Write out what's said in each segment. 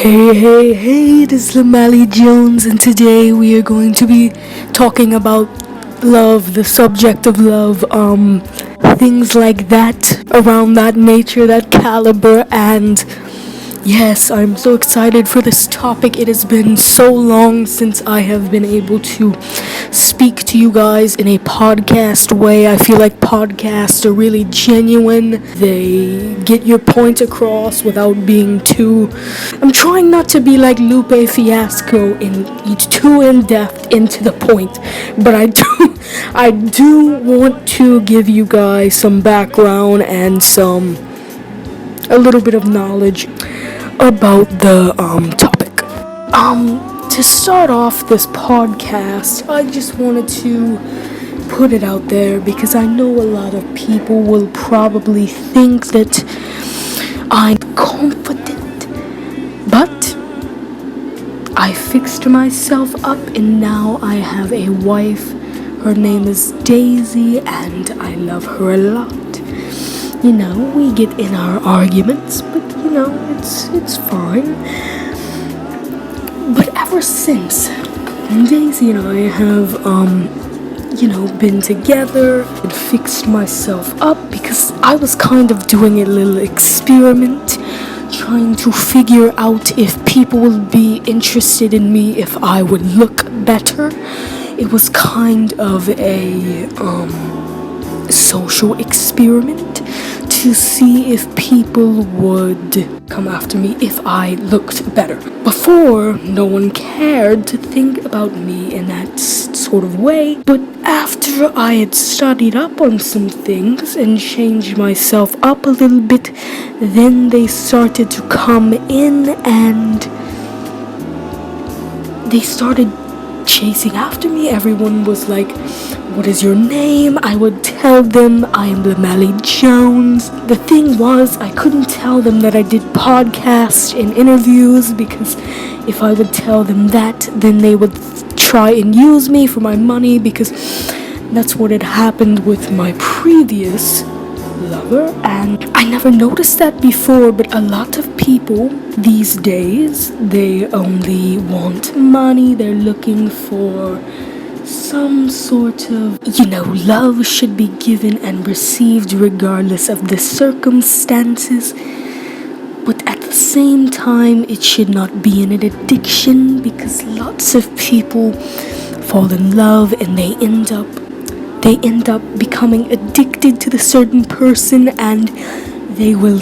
Hey, it is Limalley Jones, and today we are going to be talking about love, the subject of love, things like that, around that nature, that caliber, and yes, I'm so excited for this topic. It has been so long since I have been able to speak to you guys in a podcast way. I feel like podcasts are really genuine. They get your point across without being too... I'm trying not to be like Lupe Fiasco and too in-depth into the point, but I do want to give you guys some background and a little bit of knowledge about the topic. To start off this podcast, I just wanted to put it out there because I know a lot of people will probably think that I'm confident, but I fixed myself up and now I have a wife. Her name is Daisy and I love her a lot. You know, we get in our arguments, but you know, it's fine. But ever since Daisy and I have, been together and fixed myself up because I was kind of doing a little experiment, trying to figure out if people would be interested in me if I would look better. It was kind of a, social experiment to see if people would come after me if I looked better. Before, no one cared to think about me in that sort of way, but after I had studied up on some things and changed myself up a little bit, then they started to come in and they started chasing after me. Everyone was like, "What is your name?" I would tell them I am Limalley Jones. The thing was, I couldn't tell them that I did podcasts and interviews because if I would tell them that, then they would try and use me for my money because that's what had happened with my previous lover, and I never noticed that before, but a lot of people these days, they only want money. They're looking for some sort of, love should be given and received regardless of the circumstances, but at the same time it should not be an addiction because lots of people fall in love and they end up becoming addicted to the certain person, and they will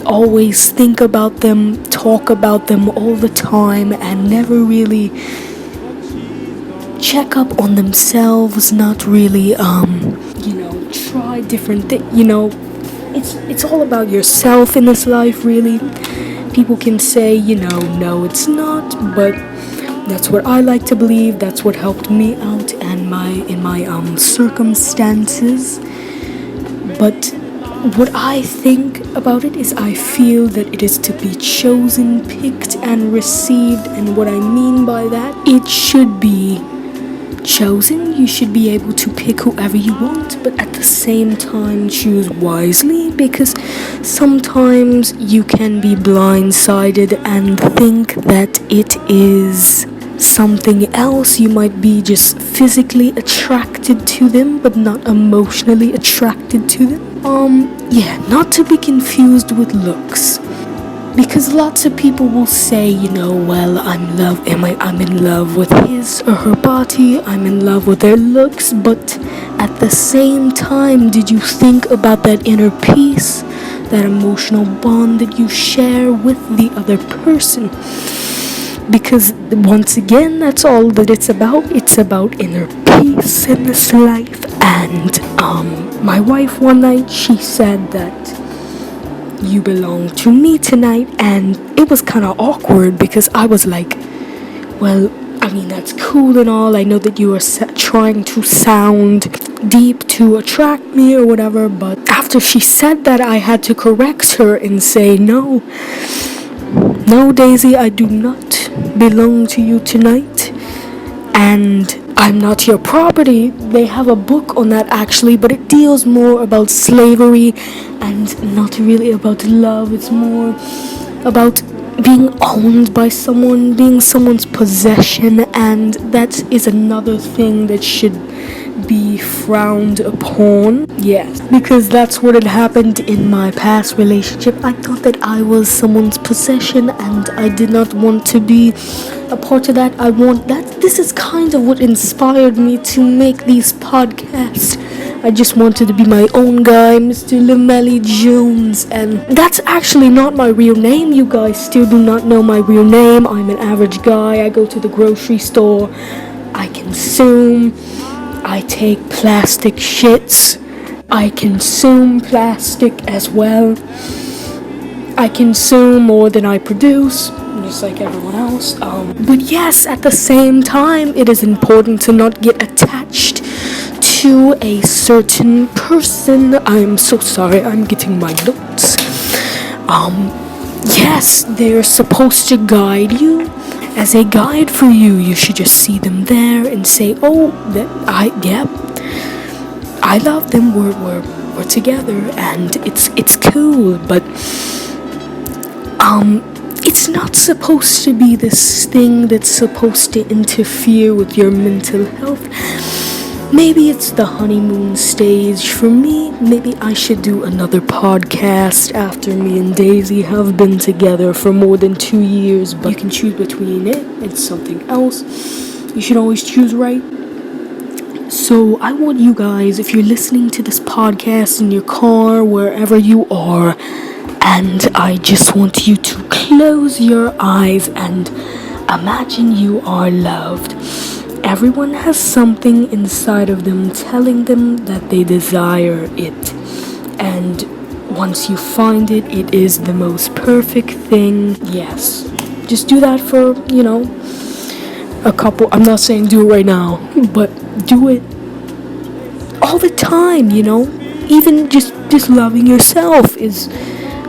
always think about them, talk about them all the time, and never really check up on themselves, not really, try different things. It's all about yourself in this life, really. People can say, no, it's not, but that's what I like to believe. That's what helped me out and in my circumstances. But what I think about it is I feel that it is to be chosen, picked, and received. And what I mean by that, it should be chosen. You should be able to pick whoever you want, but at the same time choose wisely, because sometimes you can be blindsided and think that it is something else. You might be just physically attracted to them but not emotionally attracted to them. Not to be confused with looks, because lots of people will say, well, I'm in love with his or her body, I'm in love with their looks, but at the same time, did you think about that inner peace, that emotional bond that you share with the other person? Because once again, that's all that it's about. It's about inner peace in this life. And my wife one night, she said that you belong to me tonight, and it was kind of awkward because I was like, well, I mean, that's cool and all. I know that you are trying to sound deep to attract me or whatever, but after she said that, I had to correct her and say, no, Daisy, I do not belong to you tonight, and I'm not your property. They have a book on that actually, but it deals more about slavery and not really about love. It's more about being owned by someone, being someone's possession, and that is another thing that should be frowned upon. Yes, because that's what had happened in my past relationship. I thought that I was someone's possession, and I did not want to be a part of that. This is kind of what inspired me to make these podcasts. I just wanted to be my own guy, Mr. Limalley Jones, and that's actually not my real name. You guys still do not know my real name. I'm an average guy. I go to the grocery store. I consume. I take plastic shits. I consume plastic as well. I consume more than I produce, just like everyone else. But yes, at the same time, it is important to not get attached to a certain person. I'm so sorry, I'm getting my notes. Yes, they're supposed to guide you. As a guide for you, you should just see them there and say, oh, I love them, we're together, and it's cool, but it's not supposed to be this thing that's supposed to interfere with your mental health. Maybe it's the honeymoon stage for me. Maybe I should do another podcast after me and Daisy have been together for more than 2 years, but you can choose between it and something else. You should always choose right. So I want you guys, if you're listening to this podcast in your car, wherever you are, and I just want you to close your eyes and imagine you are loved. Everyone has something inside of them telling them that they desire it. And once you find it, it is the most perfect thing. Yes. Just do that for, a couple. I'm not saying do it right now, but do it all the time, Even just loving yourself is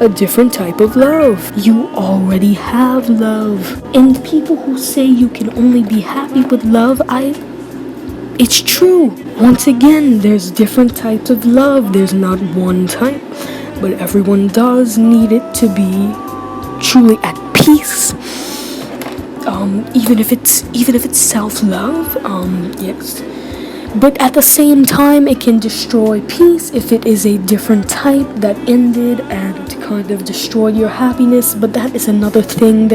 a different type of love. You already have love. And people who say you can only be happy with love, it's true. Once again, there's different types of love. There's not one type, but everyone does need it to be truly at peace. Even if it's self-love, yes. But at the same time, it can destroy peace if it is a different type that ended and kind of destroyed your happiness. But that is another thing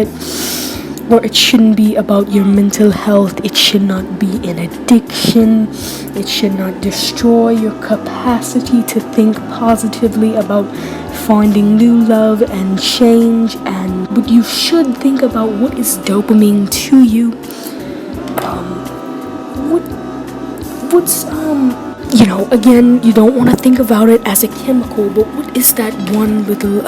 where it shouldn't be about your mental health. It should not be an addiction. It should not destroy your capacity to think positively about finding new love and change. But you should think about what is dopamine to you. What's again, you don't want to think about it as a chemical, but what is that one little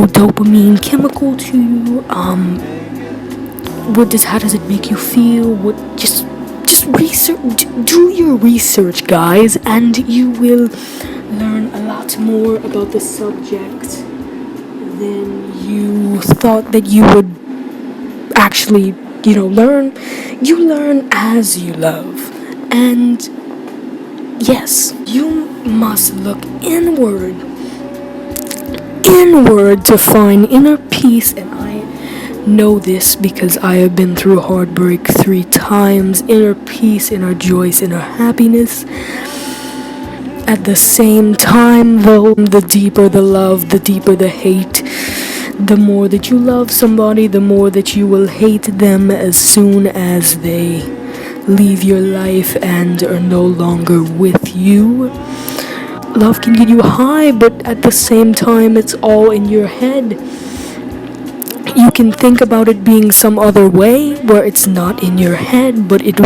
dopamine chemical to you? How does it make you feel? Just research, do your research, guys, and you will learn a lot more about the subject than you thought that you would actually learn. You learn as you love. And yes, you must look inward to find inner peace. And I know this because I have been through heartbreak 3 times. Inner peace, inner joy, inner happiness. At the same time, though, the deeper the love, the deeper the hate. The more that you love somebody, the more that you will hate them as soon as they leave your life and are no longer with you. Love can get you high, but at the same time, it's all in your head. You can think about it being some other way where it's not in your head, but it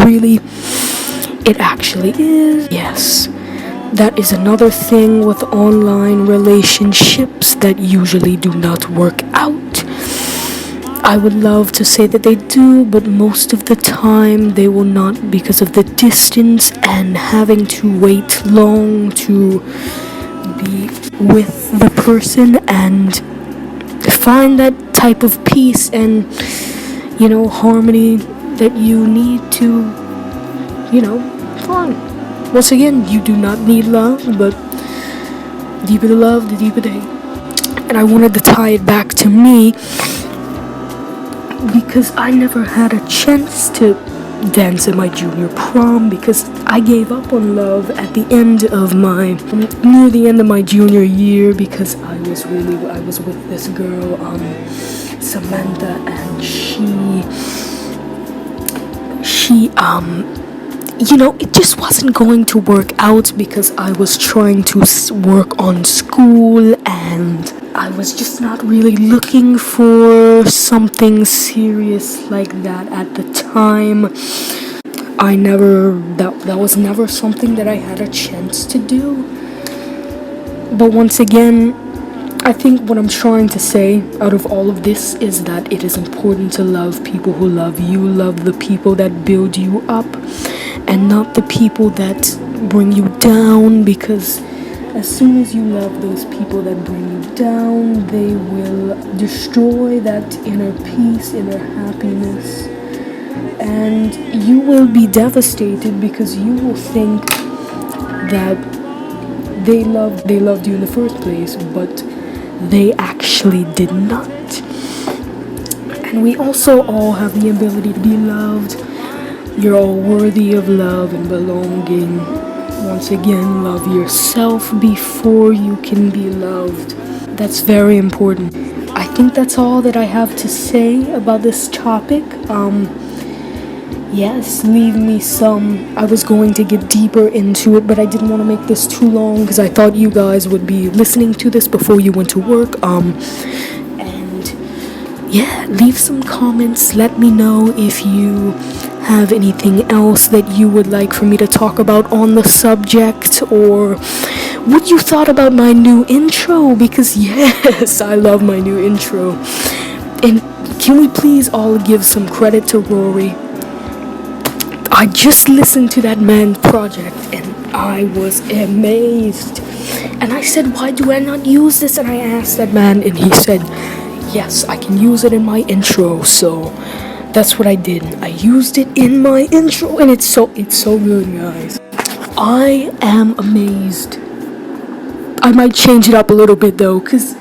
actually is. Yes. That is another thing with online relationships that usually do not work out. I would love to say that they do, but most of the time they will not because of the distance and having to wait long to be with the person and find that type of peace and, harmony that you need to, find. Once again, you do not need love, but deeper the love, the deeper the hate. and I wanted to tie it back to me because I never had a chance to dance at my junior prom because I gave up on love at the end of near the end of my junior year, because I was with this girl, Samantha, and she it just wasn't going to work out because I was trying to work on school, and I was just not really looking for something serious like that at the time. That was never something that I had a chance to do. But once again, I think what I'm trying to say out of all of this is that it is important to love people who love you, love the people that build you up, and not the people that bring you down, because as soon as you love those people that bring you down, they will destroy that inner peace, inner happiness, and you will be devastated because you will think that they loved you in the first place, but they actually did not. And we also all have the ability to be loved. You're all worthy of love and belonging. Once again, love yourself before you can be loved. That's very important. I think that's all that I have to say about this topic. Yes, leave me some. I was going to get deeper into it, but I didn't want to make this too long because I thought you guys would be listening to this before you went to work. And yeah, leave some comments. Let me know if you have anything else that you would like for me to talk about on the subject, or what you thought about my new intro, because yes, I love my new intro. And can we please all give some credit to Rory? I just listened to that man's project and I was amazed. And I said, why do I not use this? And I asked that man and he said, yes, I can use it in my intro. So that's what I did. I used it in my intro and it's so good, guys. I am amazed. I might change it up a little bit though, because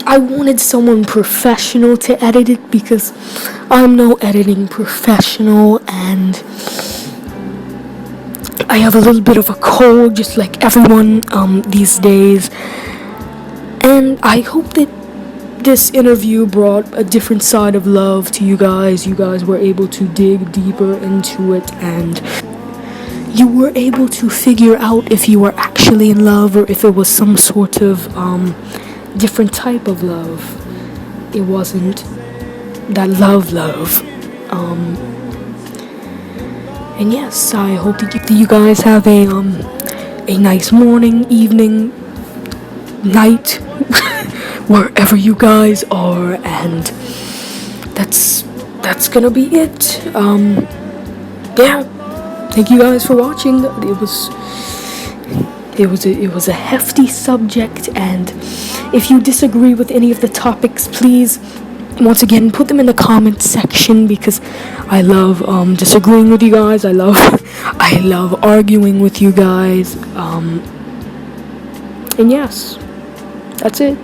I wanted someone professional to edit it, because I'm no editing professional and I have a little bit of a cold, just like everyone these days. And I hope that this interview brought a different side of love to you guys. You guys were able to dig deeper into it, and you were able to figure out if you were actually in love or if it was some sort of different type of love. It wasn't that love. And yes, I hope that you guys have a nice morning, evening, night, wherever you guys are, and that's gonna be it. Yeah, thank you guys for watching. It was a hefty subject, and if you disagree with any of the topics, please, once again, put them in the comment section, because I love disagreeing with you guys. I love arguing with you guys. And yes, that's it.